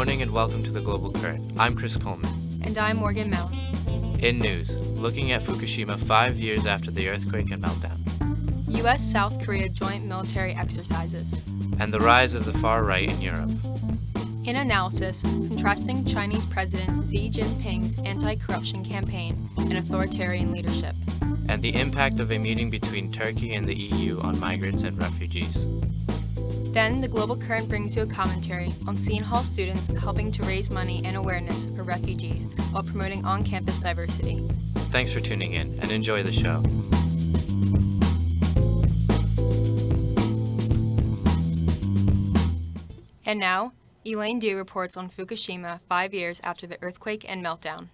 morning and welcome to the Global Current. I'm Chris Coleman. And I'm Morgan Mel. In news, looking at Fukushima 5 years after the earthquake and meltdown. U.S.-South Korea joint military exercises. And the rise of the far right in Europe. In analysis, contrasting Chinese President Xi Jinping's anti-corruption campaign and authoritarian leadership. And the impact of a meeting between Turkey and the EU on migrants and refugees. Then, the Global Current brings you a commentary on Seton Hall students helping to raise money and awareness for refugees while promoting on-campus diversity. Thanks for tuning in and enjoy the show. And now, Elaine Du reports on Fukushima 5 years after the earthquake and meltdown.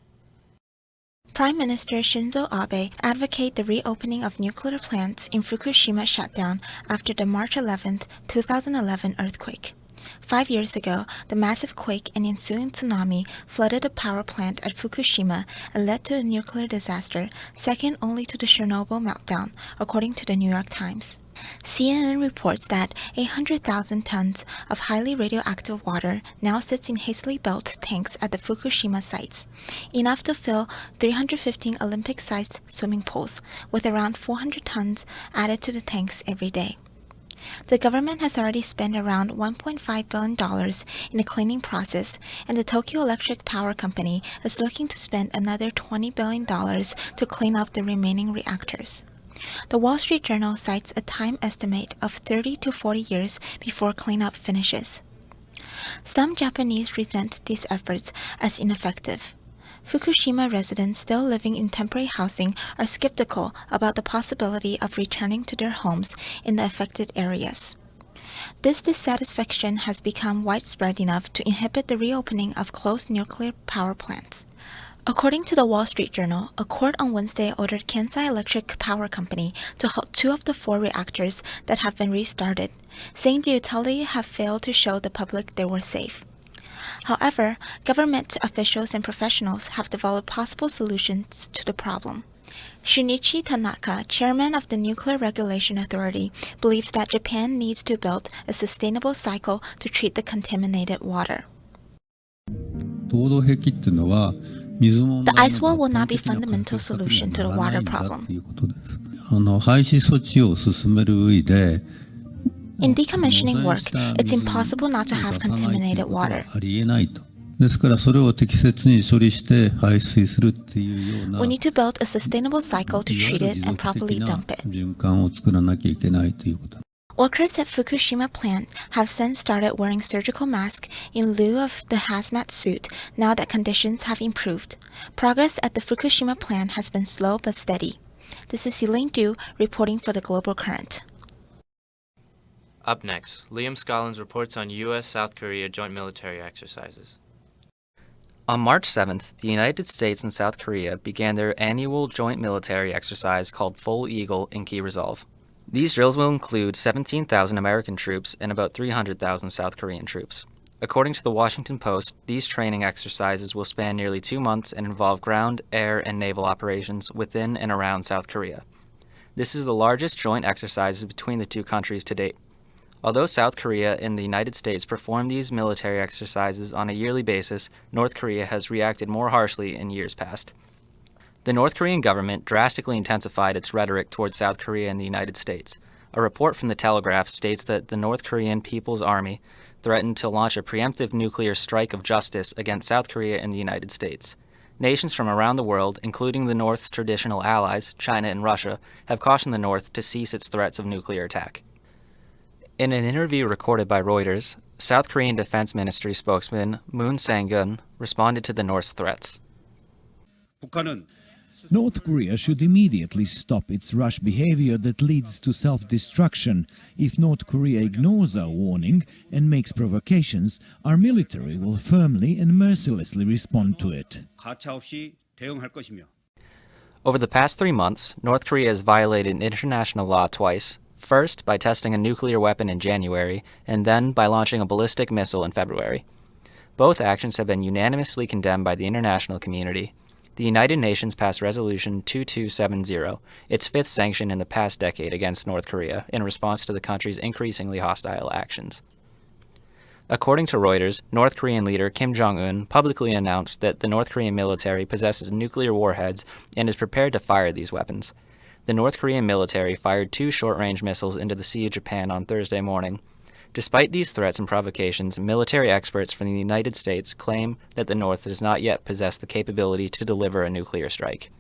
Prime Minister Shinzo Abe advocated the reopening of nuclear plants in Fukushima shutdown after the March 11, 2011 earthquake. 5 years ago, the massive quake and ensuing tsunami flooded a power plant at Fukushima and led to a nuclear disaster, second only to the Chernobyl meltdown, according to the New York Times. CNN reports that 800,000 tons of highly radioactive water now sits in hastily built tanks at the Fukushima sites, enough to fill 315 Olympic-sized swimming pools, with around 400 tons added to the tanks every day. The government has already spent around $1.5 billion in the cleaning process, and the Tokyo Electric Power Company is looking to spend another $20 billion to clean up the remaining reactors. The Wall Street Journal cites a time estimate of 30 to 40 years before cleanup finishes. Some Japanese resent these efforts as ineffective. Fukushima residents still living in temporary housing are skeptical about the possibility of returning to their homes in the affected areas. This dissatisfaction has become widespread enough to inhibit the reopening of closed nuclear power plants. According to the Wall Street Journal, a court on Wednesday ordered Kansai Electric Power Company to halt 2 of the 4 reactors that have been restarted, saying the utility have failed to show the public they were safe. However, government officials and professionals have developed possible solutions to the problem. Shunichi Tanaka, chairman of the Nuclear Regulation Authority, believes that Japan needs to build a sustainable cycle to treat the contaminated water. The ice wall will not be a fundamental solution to the water problem. In decommissioning work, it's impossible not to have contaminated water. We need to build a sustainable cycle to treat it and properly dump it. Workers at Fukushima plant have since started wearing surgical masks in lieu of the hazmat suit now that conditions have improved. Progress at the Fukushima plant has been slow but steady. This is Elaine Du reporting for the Global Current. Up next, Liam Scollins reports on U.S.-South Korea joint military exercises. On March 7th, the United States and South Korea began their annual joint military exercise called Full Eagle in Key Resolve. These drills will include 17,000 American troops and about 300,000 South Korean troops. According to the Washington Post, these training exercises will span nearly 2 months and involve ground, air, and naval operations within and around South Korea. This is the largest joint exercises between the two countries to date. Although South Korea and the United States perform these military exercises on a yearly basis, North Korea has reacted more harshly in years past. The North Korean government drastically intensified its rhetoric towards South Korea and the United States. A report from The Telegraph states that the North Korean People's Army threatened to launch a preemptive nuclear strike of justice against South Korea and the United States. Nations from around the world, including the North's traditional allies, China and Russia, have cautioned the North to cease its threats of nuclear attack. In an interview recorded by Reuters, South Korean Defense Ministry spokesman Moon Sang-gun responded to the North's threats. North Korea should immediately stop its rash behavior that leads to self-destruction. If North Korea ignores our warning and makes provocations, our military will firmly and mercilessly respond to it. Over the past 3 months, North Korea has violated international law twice, first by testing a nuclear weapon in January, and then by launching a ballistic missile in February. Both actions have been unanimously condemned by the international community. The United Nations passed Resolution 2270, its 5th sanction in the past decade against North Korea, in response to the country's increasingly hostile actions. According to Reuters, North Korean leader Kim Jong-un publicly announced that the North Korean military possesses nuclear warheads and is prepared to fire these weapons. The North Korean military fired 2 short-range missiles into the Sea of Japan on Thursday morning. Despite these threats and provocations, military experts from the United States claim that the North does not yet possess the capability to deliver a nuclear strike.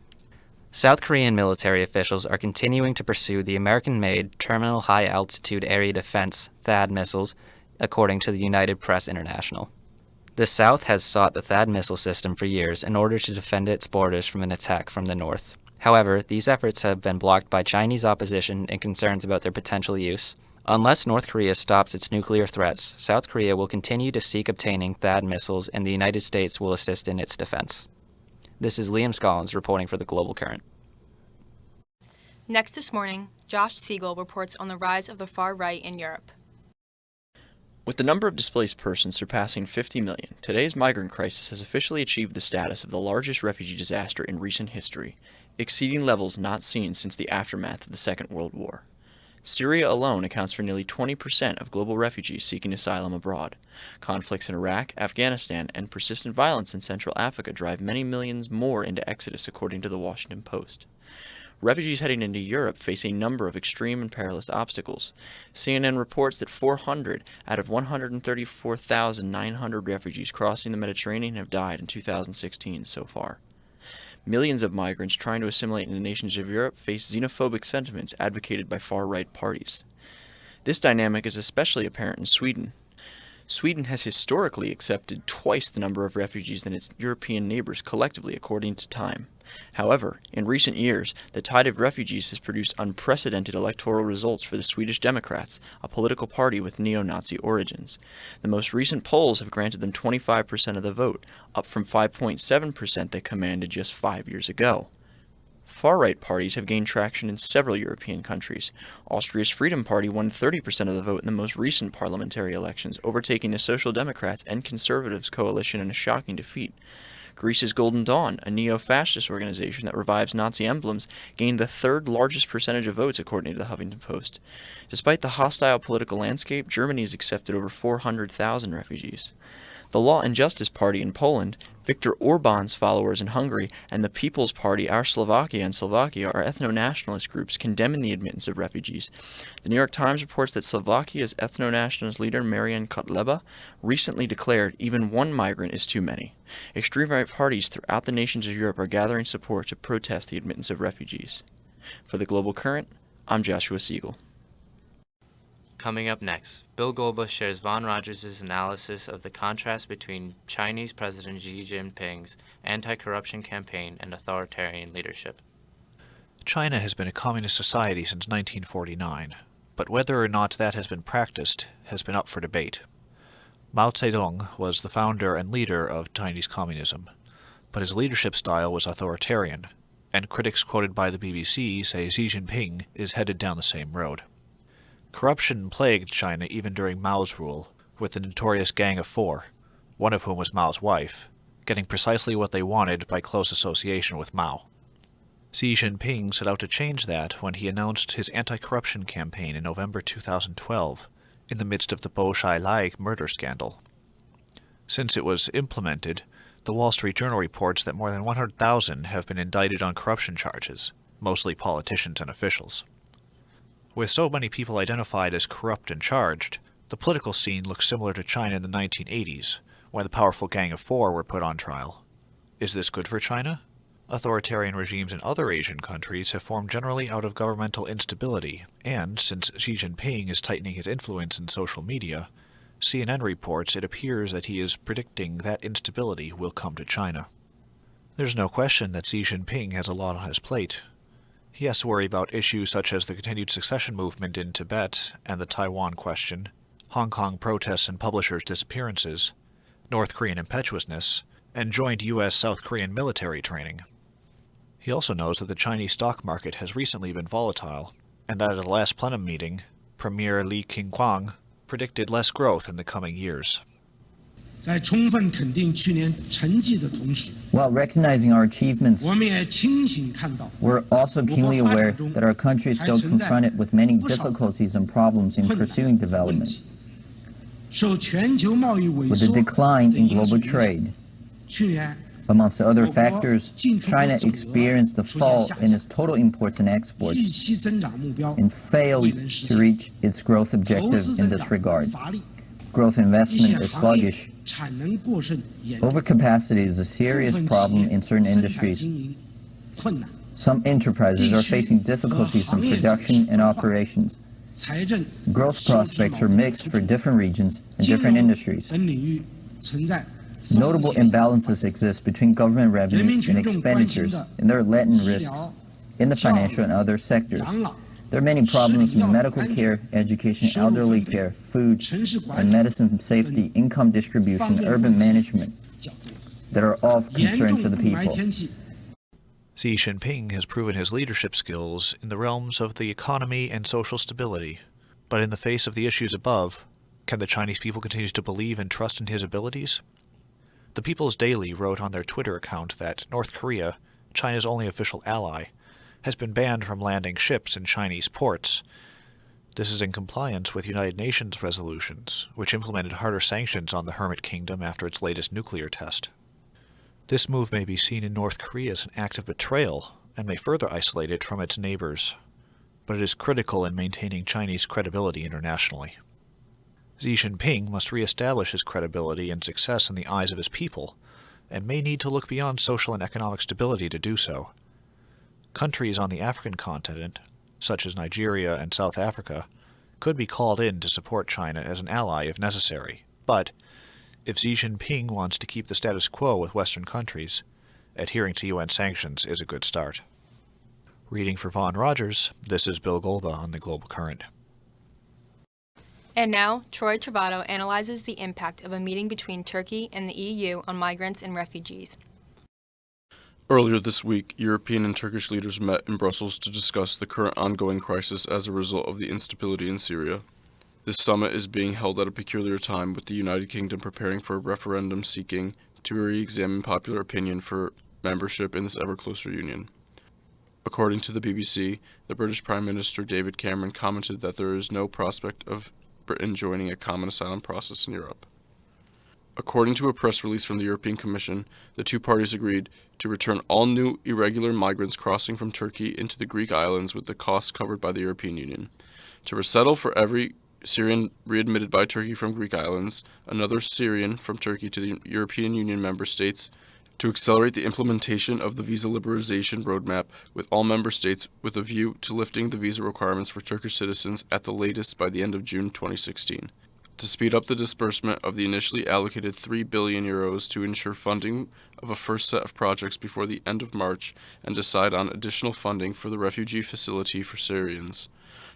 South Korean military officials are continuing to pursue the American-made Terminal High Altitude Area Defense THAAD missiles, according to the United Press International. The South has sought the THAAD missile system for years in order to defend its borders from an attack from the North. However, these efforts have been blocked by Chinese opposition and concerns about their potential use. Unless North Korea stops its nuclear threats, South Korea will continue to seek obtaining THAAD missiles, and the United States will assist in its defense. This is Liam Scollins reporting for the Global Current. Next this morning, Josh Siegel reports on the rise of the far right in Europe. With the number of displaced persons surpassing 50 million, today's migrant crisis has officially achieved the status of the largest refugee disaster in recent history, exceeding levels not seen since the aftermath of the Second World War. Syria alone accounts for nearly 20% of global refugees seeking asylum abroad. Conflicts in Iraq, Afghanistan, and persistent violence in Central Africa drive many millions more into exodus, according to the Washington Post. Refugees heading into Europe face a number of extreme and perilous obstacles. CNN reports that 400 out of 134,900 refugees crossing the Mediterranean have died in 2016 so far. Millions of migrants trying to assimilate in the nations of Europe face xenophobic sentiments advocated by far-right parties. This dynamic is especially apparent in Sweden. Sweden has historically accepted twice the number of refugees than its European neighbors collectively, according to Time. However, in recent years, the tide of refugees has produced unprecedented electoral results for the Swedish Democrats, a political party with neo-Nazi origins. The most recent polls have granted them 25% of the vote, up from 5.7% they commanded just 5 years ago. Far-right parties have gained traction in several European countries. Austria's Freedom Party won 30% of the vote in the most recent parliamentary elections, overtaking the Social Democrats and Conservatives coalition in a shocking defeat. Greece's Golden Dawn, a neo-fascist organization that revives Nazi emblems, gained the third largest percentage of votes, according to the Huffington Post. Despite the hostile political landscape, Germany has accepted over 400,000 refugees. The Law and Justice Party in Poland, Viktor Orban's followers in Hungary, and the People's Party, Our Slovakia in Slovakia are ethno-nationalist groups condemning the admittance of refugees. The New York Times reports that Slovakia's ethno-nationalist leader, Marian Kotleba, recently declared even one migrant is too many. Extreme right parties throughout the nations of Europe are gathering support to protest the admittance of refugees. For the Global Current, I'm Joshua Siegel. Coming up next, Bill Golba shares Von Rogers' analysis of the contrast between Chinese President Xi Jinping's anti-corruption campaign and authoritarian leadership. China has been a communist society since 1949, but whether or not that has been practiced has been up for debate. Mao Zedong was the founder and leader of Chinese communism, but his leadership style was authoritarian, and critics quoted by the BBC say Xi Jinping is headed down the same road. Corruption plagued China even during Mao's rule, with the notorious Gang of Four, one of whom was Mao's wife, getting precisely what they wanted by close association with Mao. Xi Jinping set out to change that when he announced his anti-corruption campaign in November 2012, in the midst of the Bo Xilai murder scandal. Since it was implemented, the Wall Street Journal reports that more than 100,000 have been indicted on corruption charges, mostly politicians and officials. With so many people identified as corrupt and charged, the political scene looks similar to China in the 1980s, when the powerful Gang of Four were put on trial. Is this good for China? Authoritarian regimes in other Asian countries have formed generally out of governmental instability, and since Xi Jinping is tightening his influence in social media, CNN reports it appears that he is predicting that instability will come to China. There's no question that Xi Jinping has a lot on his plate. He has to worry about issues such as the continued succession movement in Tibet and the Taiwan question, Hong Kong protests and publishers' disappearances, North Korean impetuousness, and joint U.S.-South Korean military training. He also knows that the Chinese stock market has recently been volatile, and that at the last plenum meeting, Premier Li Keqiang predicted less growth in the coming years. While recognizing our achievements, we're also keenly aware that our country is still confronted with many difficulties and problems in pursuing development. With the decline in global trade, amongst other factors, China experienced a fall in its total imports and exports and failed to reach its growth objective in this regard. Growth investment is sluggish. Overcapacity is a serious problem in certain industries. Some enterprises are facing difficulties in production and operations. Growth prospects are mixed for different regions and different industries. Notable imbalances exist between government revenues and expenditures, and there are latent risks in the financial and other sectors. There are many problems in medical care, education, elderly care, food and medicine safety, income distribution, urban management that are of concern to the people. Xi Jinping has proven his leadership skills in the realms of the economy and social stability. But in the face of the issues above, can the Chinese people continue to believe and trust in his abilities? The People's Daily wrote on their Twitter account that North Korea, China's only official ally, has been banned from landing ships in Chinese ports. This is in compliance with United Nations resolutions, which implemented harder sanctions on the Hermit Kingdom after its latest nuclear test. This move may be seen in North Korea as an act of betrayal and may further isolate it from its neighbors, but it is critical in maintaining Chinese credibility internationally. Xi Jinping must re-establish his credibility and success in the eyes of his people, and may need to look beyond social and economic stability to do so. Countries on the African continent, such as Nigeria and South Africa, could be called in to support China as an ally if necessary, but if Xi Jinping wants to keep the status quo with Western countries, adhering to UN sanctions is a good start. Reading for Von Rogers, this is Bill Golba on the Global Current. And now, Troy Travato analyzes the impact of a meeting between Turkey and the EU on migrants and refugees. Earlier this week, European and Turkish leaders met in Brussels to discuss the current ongoing crisis as a result of the instability in Syria. This summit is being held at a peculiar time, with the United Kingdom preparing for a referendum seeking to re-examine popular opinion for membership in this ever-closer union. According to the BBC, the British Prime Minister David Cameron commented that there is no prospect of Britain joining a common asylum process in Europe. According to a press release from the European Commission, the two parties agreed to return all new irregular migrants crossing from Turkey into the Greek islands with the costs covered by the European Union, to resettle for every Syrian readmitted by Turkey from Greek islands, another Syrian from Turkey to the European Union member states, to accelerate the implementation of the visa liberalization roadmap with all member states with a view to lifting the visa requirements for Turkish citizens at the latest by the end of June 2016, to speed up the disbursement of the initially allocated €3 billion to ensure funding of a first set of projects before the end of March and decide on additional funding for the refugee facility for Syrians,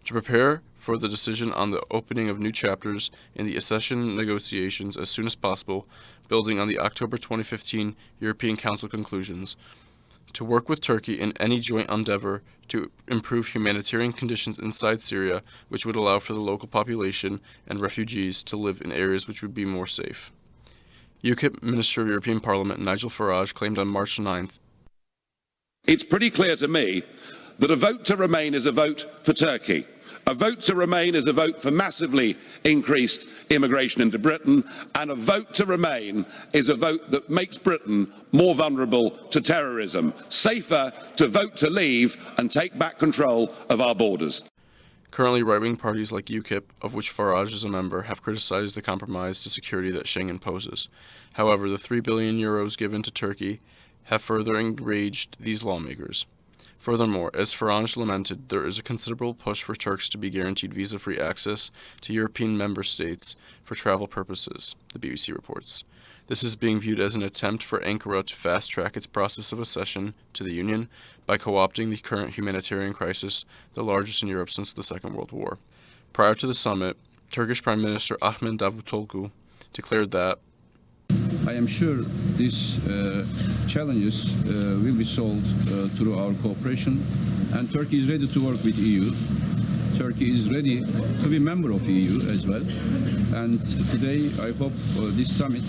to prepare for the decision on the opening of new chapters in the accession negotiations as soon as possible, building on the October 2015 European Council conclusions, to work with Turkey in any joint endeavor to improve humanitarian conditions inside Syria, which would allow for the local population and refugees to live in areas which would be more safe. UKIP Minister of European Parliament Nigel Farage claimed on March 9th, "It's pretty clear to me that a vote to remain is a vote for Turkey. A vote to remain is a vote for massively increased immigration into Britain, and a vote to remain is a vote that makes Britain more vulnerable to terrorism. Safer to vote to leave and take back control of our borders." Currently, right-wing parties like UKIP, of which Farage is a member, have criticized the compromise to security that Schengen poses. However, the €3 billion given to Turkey have further enraged these lawmakers. Furthermore, as Farage lamented, there is a considerable push for Turks to be guaranteed visa-free access to European member states for travel purposes, the BBC reports. This is being viewed as an attempt for Ankara to fast-track its process of accession to the Union by co-opting the current humanitarian crisis, the largest in Europe since the Second World War. Prior to the summit, Turkish Prime Minister Ahmet Davutoglu declared that, "I am sure these challenges will be solved through our cooperation, and Turkey is ready to work with EU. Turkey is ready to be a member of EU as well. And today I hope this summit,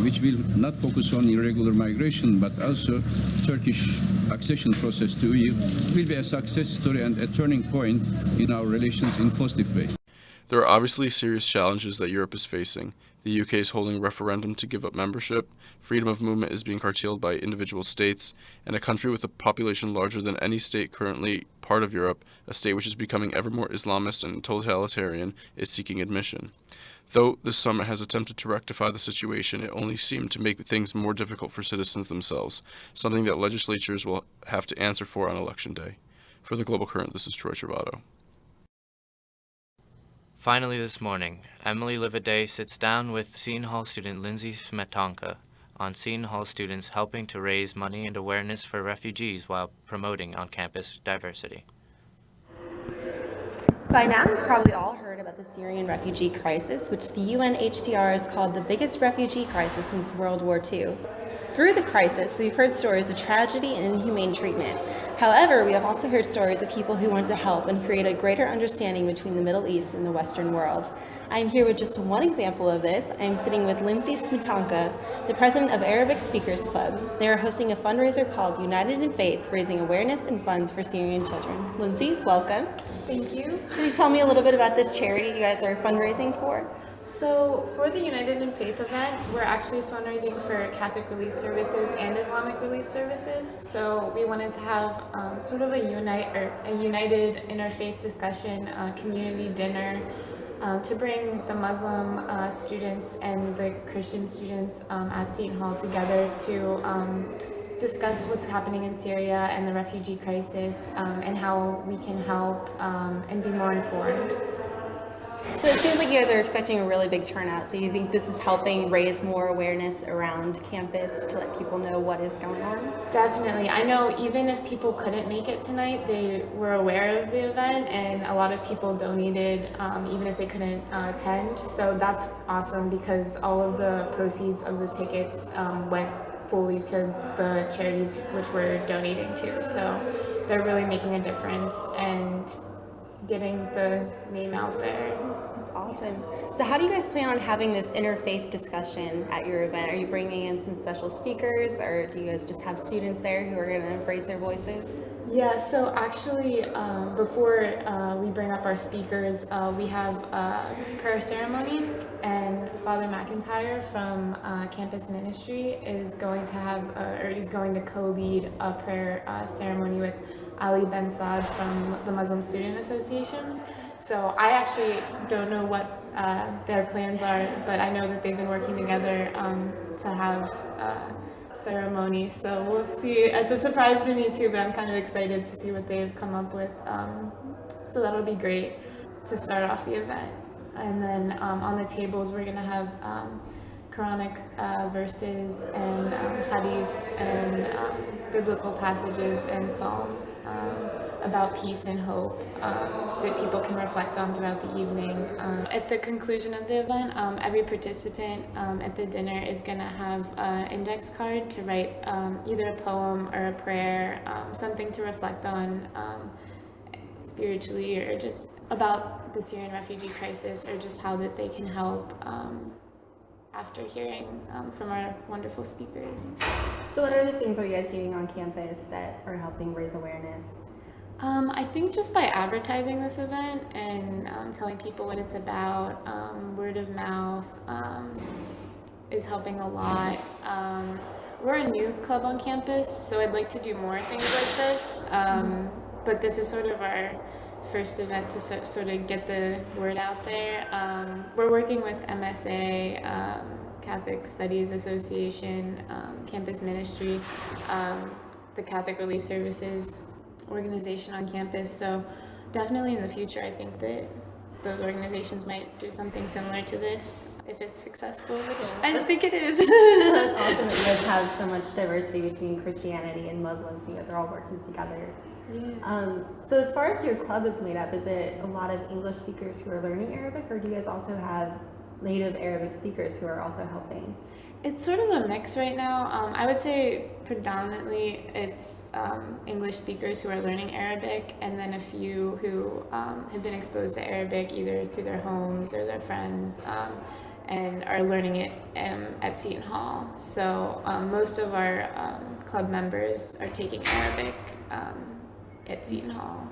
which will not focus on irregular migration but also Turkish accession process to EU, will be a success story and a turning point in our relations in a positive way." There are obviously serious challenges that Europe is facing. The UK is holding a referendum to give up membership, freedom of movement is being curtailed by individual states, and a country with a population larger than any state currently part of Europe, a state which is becoming ever more Islamist and totalitarian, is seeking admission. Though this summit has attempted to rectify the situation, it only seemed to make things more difficult for citizens themselves, something that legislatures will have to answer for on Election Day. For the Global Current, this is Troy Travato. Finally this morning, Emily Livaday sits down with Seton Hall student Lindsay Smetanka on Seton Hall students helping to raise money and awareness for refugees while promoting on-campus diversity. By now, you've probably all heard about the Syrian refugee crisis, which the UNHCR has called the biggest refugee crisis since World War II. Through the crisis, we've heard stories of tragedy and inhumane treatment. However, we have also heard stories of people who want to help and create a greater understanding between the Middle East and the Western world. I'm here with just one example of this. I'm sitting with Lindsay Smetanka, the president of Arabic Speakers Club. They are hosting a fundraiser called United in Faith, raising awareness and funds for Syrian children. Lindsay, welcome. Thank you. Can you tell me a little bit about this charity you guys are fundraising for? So for the United in Faith event, we're actually fundraising for Catholic Relief Services and Islamic Relief Services. So we wanted to have sort of a united interfaith discussion, community dinner, to bring the Muslim students and the Christian students at Seton Hall together to discuss what's happening in Syria and the refugee crisis, and how we can help and be more informed. So it seems like you guys are expecting a really big turnout. So you think this is helping raise more awareness around campus to let people know what is going on? Definitely. I know even if people couldn't make it tonight, they were aware of the event, and a lot of people donated even if they couldn't attend. So that's awesome because all of the proceeds of the tickets went fully to the charities which we're donating to. So they're really making a difference and getting the name out there. That's awesome. So how do you guys plan on having this interfaith discussion at your event? Are you bringing in some special speakers, or do you guys just have students there who are going to raise their voices? Yeah, so actually before we bring up our speakers, we have a prayer ceremony, and Father McIntyre from Campus Ministry is going to have, or is going to co-lead a prayer ceremony with Ali Ben Saad from the Muslim Student Association. So I actually don't know what their plans are, but I know that they've been working together to have ceremony. So we'll see. It's a surprise to me too, but I'm kind of excited to see what they've come up with. So that'll be great to start off the event. And then on the tables, we're going to have Quranic verses and hadiths and biblical passages and psalms about peace and hope that people can reflect on throughout the evening. At the conclusion of the event, every participant at the dinner is going to have an index card to write either a poem or a prayer, something to reflect on spiritually, or just about the Syrian refugee crisis, or just how that they can help after hearing from our wonderful speakers. So what other things are you guys doing on campus that are helping raise awareness? I think just by advertising this event and telling people what it's about, word of mouth is helping a lot. We're a new club on campus, so I'd like to do more things like this, but this is sort of our first event to sort of get the word out there. We're working with MSA, Catholic Studies Association, Campus Ministry, the Catholic Relief Services organization on campus. So definitely in the future, I think that those organizations might do something similar to this if it's successful, which I think it is. That's awesome that you guys have so much diversity between Christianity and Muslims. You guys are all working together. Yeah. So as far as your club is made up, is it a lot of English speakers who are learning Arabic, or do you guys also have native Arabic speakers who are also helping? It's sort of a mix right now. I would say predominantly it's English speakers who are learning Arabic, and then a few who have been exposed to Arabic either through their homes or their friends, and are learning it at Seton Hall. So most of our club members are taking Arabic at Seton Hall.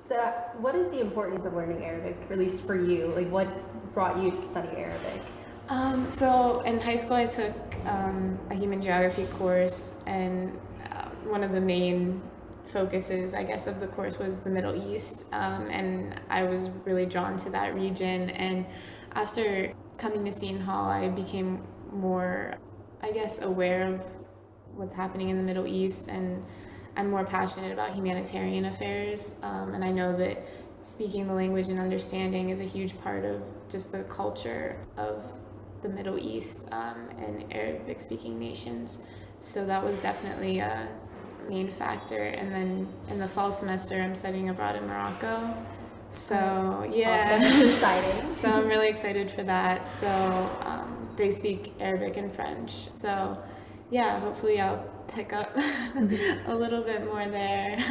So what is the importance of learning Arabic, or at least for you? Like, what brought you to study Arabic? So in high school, I took a human geography course, and one of the main focuses, I guess, of the course was the Middle East, and I was really drawn to that region. And after coming to Seton Hall, I became more, I guess, aware of what's happening in the Middle East, and I'm more passionate about humanitarian affairs, and I know that speaking the language and understanding is a huge part of just the culture of the Middle East and Arabic-speaking nations. So that was definitely a main factor. And then in the fall semester, I'm studying abroad in Morocco. So yeah, awesome. Exciting. So I'm really excited for that. So they speak Arabic and French. So yeah, hopefully I'll pick up a little bit more there.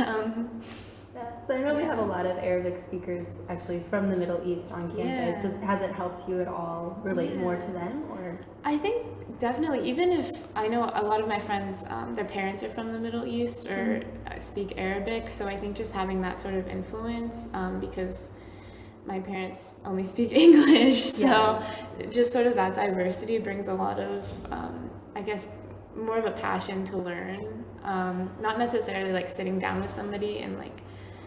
So I know we have a lot of Arabic speakers actually from the Middle East on campus. Yeah. Has it helped you at all relate more to them, or? I think definitely, even if I know a lot of my friends, their parents are from the Middle East or speak Arabic, so I think just having that sort of influence, because my parents only speak English, so just sort of that diversity brings a lot of, I guess, more of a passion to learn. Not necessarily like sitting down with somebody and like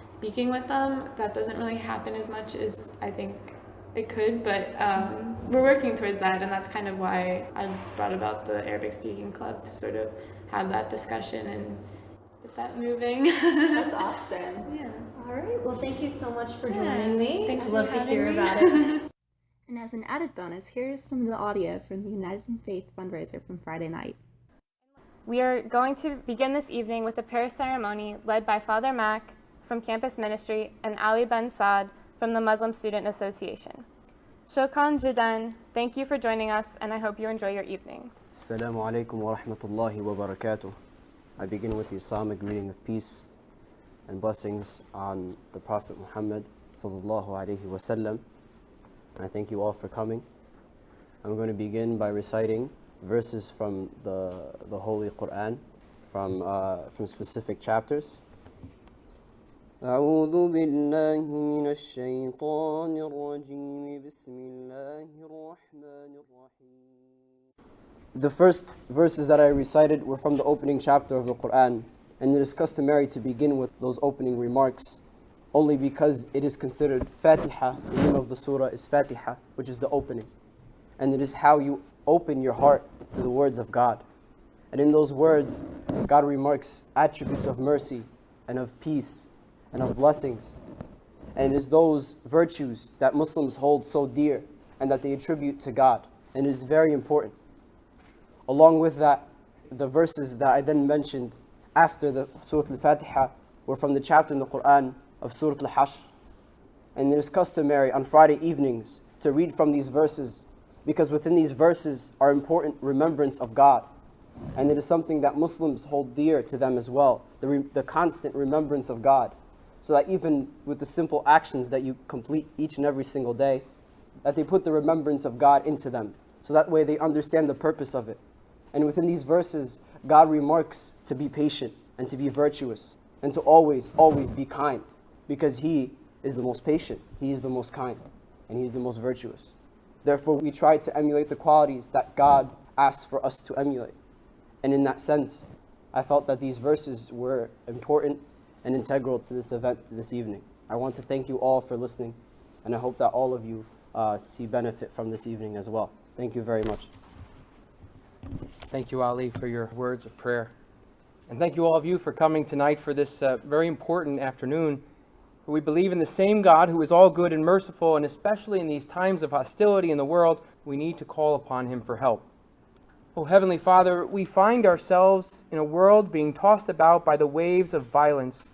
speaking with them. That doesn't really happen as much as I think it could, but we're working towards that, and that's kind of why I brought about the Arabic Speaking Club, to sort of have that discussion and get that moving. That's awesome. Yeah. All right. Well, thank you so much for joining me. Thanks I'd for love to having hear me. about it. And as an added bonus, here's some of the audio from the United in Faith fundraiser from Friday night. We are going to begin this evening with a prayer ceremony led by Father Mack from Campus Ministry and Ali Ben Saad from the Muslim Student Association. Shukran Jidan, thank you for joining us, and I hope you enjoy your evening. Assalamu alaikum wa rahmatullahi wa barakatuh. I begin with the Islamic greeting of peace and blessings on the Prophet Muhammad sallallahu alaihi wasallam. And I thank you all for coming. I'm going to begin by reciting verses from the Holy Quran from specific chapters. أعوذ بالله من الشيطان الرجيم بسم الله الرحمن الرحيم. The first verses that I recited were from the opening chapter of the Quran, and it is customary to begin with those opening remarks only because it is considered Fatiha. The name of the surah is Fatiha, which is the opening, and it is how you open your heart to the words of God. And in those words, God remarks attributes of mercy and of peace and of blessings. And it is those virtues that Muslims hold so dear and that they attribute to God. And it is very important. Along with that, the verses that I then mentioned after the Surah Al-Fatiha were from the chapter in the Quran of Surah Al-Hashr. And it is customary on Friday evenings to read from these verses, because within these verses are important remembrance of God. And it is something that Muslims hold dear to them as well, the constant remembrance of God. So that even with the simple actions that you complete each and every single day, that they put the remembrance of God into them. So that way they understand the purpose of it. And within these verses, God remarks to be patient and to be virtuous and to always, always be kind, because He is the most patient, He is the most kind, and He is the most virtuous. Therefore, we try to emulate the qualities that God asks for us to emulate. And in that sense, I felt that these verses were important and integral to this event this evening. I want to thank you all for listening, and I hope that all of you see benefit from this evening as well. Thank you very much. Thank you, Ali, for your words of prayer. And thank you all of you for coming tonight for this very important afternoon. We believe in the same God who is all good and merciful, and especially in these times of hostility in the world, we need to call upon Him for help. Oh, Heavenly Father, we find ourselves in a world being tossed about by the waves of violence.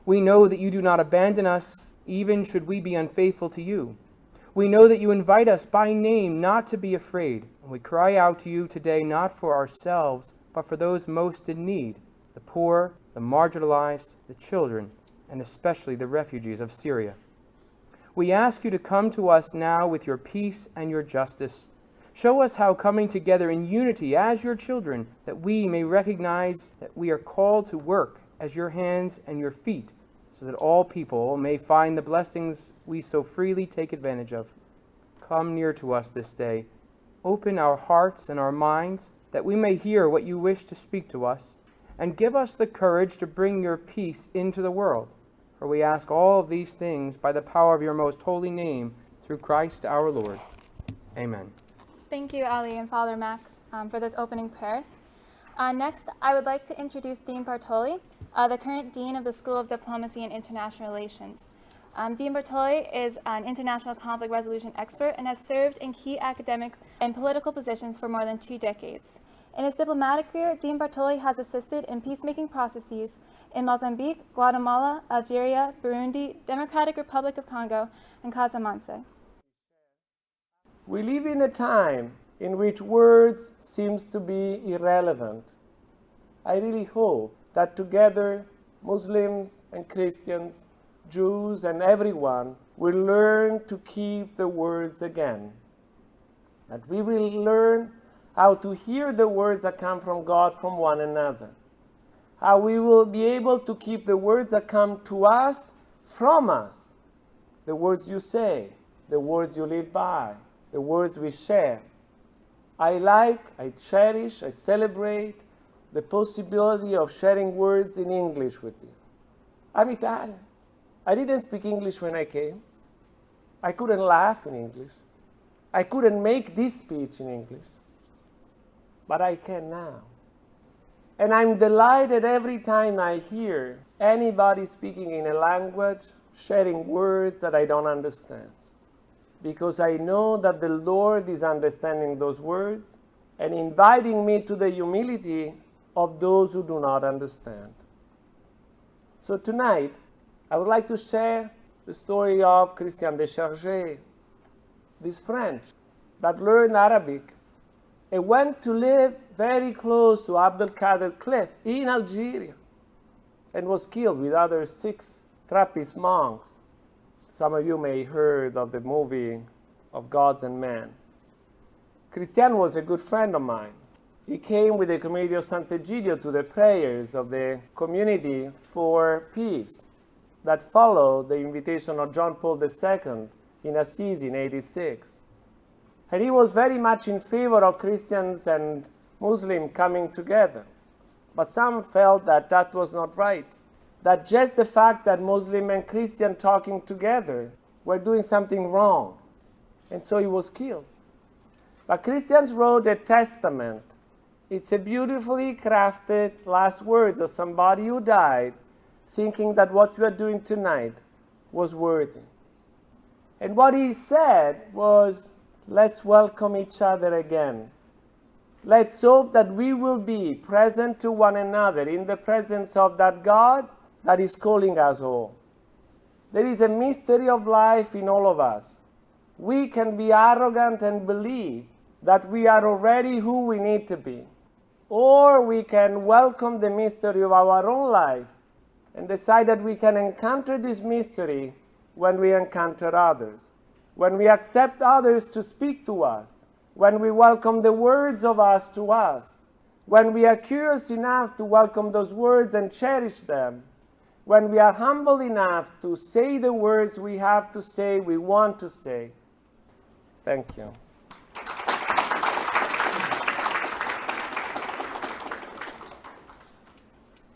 We know that you do not abandon us, even should we be unfaithful to you. We know that you invite us by name not to be afraid. And we cry out to you today not for ourselves, but for those most in need, the poor, the marginalized, the children, and especially the refugees of Syria. We ask you to come to us now with your peace and your justice. Show us how coming together in unity as your children, that we may recognize that we are called to work as your hands and your feet so that all people may find the blessings we so freely take advantage of. Come near to us this day. Open our hearts and our minds that we may hear what you wish to speak to us, and give us the courage to bring your peace into the world. For we ask all of these things by the power of your most holy name, through Christ our Lord. Amen. Thank you, Ali and Father Mac, for those opening prayers. Next, I would like to introduce Dean Bartoli, the current Dean of the School of Diplomacy and International Relations. Dean Bartoli is an international conflict resolution expert and has served in key academic and political positions for more than 2 decades. In his diplomatic career, Dean Bartoli has assisted in peacemaking processes in Mozambique, Guatemala, Algeria, Burundi, Democratic Republic of Congo, and Casamance. We live in a time in which words seems to be irrelevant. I really hope that together Muslims and Christians, Jews and everyone will learn to keep the words again. That we will learn how to hear the words that come from God from one another. How we will be able to keep the words that come to us from us. The words you say, the words you live by, the words we share. I cherish, I celebrate the possibility of sharing words in English with you. I'm Italian. I didn't speak English when I came. I couldn't laugh in English. I couldn't make this speech in English. But I can now. And I'm delighted every time I hear anybody speaking in a language, sharing words that I don't understand. Because I know that the Lord is understanding those words and inviting me to the humility of those who do not understand. So tonight, I would like to share the story of Christian de Chargé, this French that learned Arabic and went to live very close to Abdel Kader Cliff in Algeria and was killed with other 6 Trappist monks. Some of you may have heard of the movie of Gods and Men. Christian was a good friend of mine. He came with the community of Sant'Egidio to the prayers of the Community for Peace that followed the invitation of John Paul II in Assisi in 86. And he was very much in favor of Christians and Muslims coming together. But some felt that that was not right. That just the fact that Muslim and Christian talking together were doing something wrong. And so he was killed. But Christians wrote a testament. It's a beautifully crafted last words of somebody who died, thinking that what we are doing tonight was worthy. And what he said was, let's welcome each other again. Let's hope that we will be present to one another in the presence of that God that is calling us all. There is a mystery of life in all of us. We can be arrogant and believe that we are already who we need to be. Or we can welcome the mystery of our own life and decide that we can encounter this mystery when we encounter others, when we accept others to speak to us, when we welcome the words of us to us, when we are curious enough to welcome those words and cherish them, when we are humble enough to say the words we have to say, we want to say. Thank you.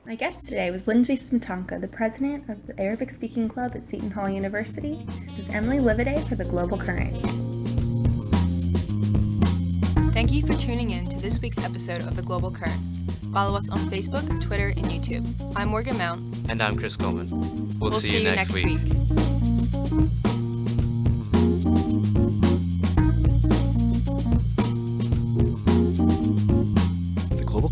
My guest today was Lindsay Smetanka, the president of the Arabic Speaking Club at Seton Hall University. This is Emily Livaday for The Global Current. Thank you for tuning in to this week's episode of The Global Current. Follow us on Facebook, Twitter, and YouTube. I'm Morgan Mount. And I'm Chris Coleman. We'll see you next week.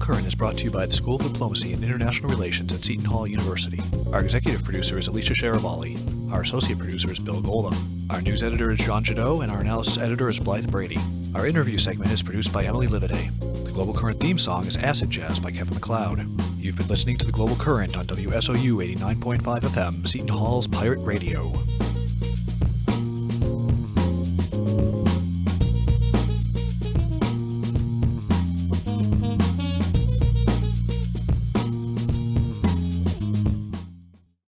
Current is brought to you by the School of Diplomacy and International Relations at Seton Hall University. Our executive producer is Alicia Sharabali. Our associate producer is Bill Golda. Our news editor is John Jadot, and our analysis editor is Blythe Brady. Our interview segment is produced by Emily Livaday. The Global Current theme song is Acid Jazz by Kevin MacLeod. You've been listening to The Global Current on WSOU 89.5 FM, Seton Hall's Pirate Radio.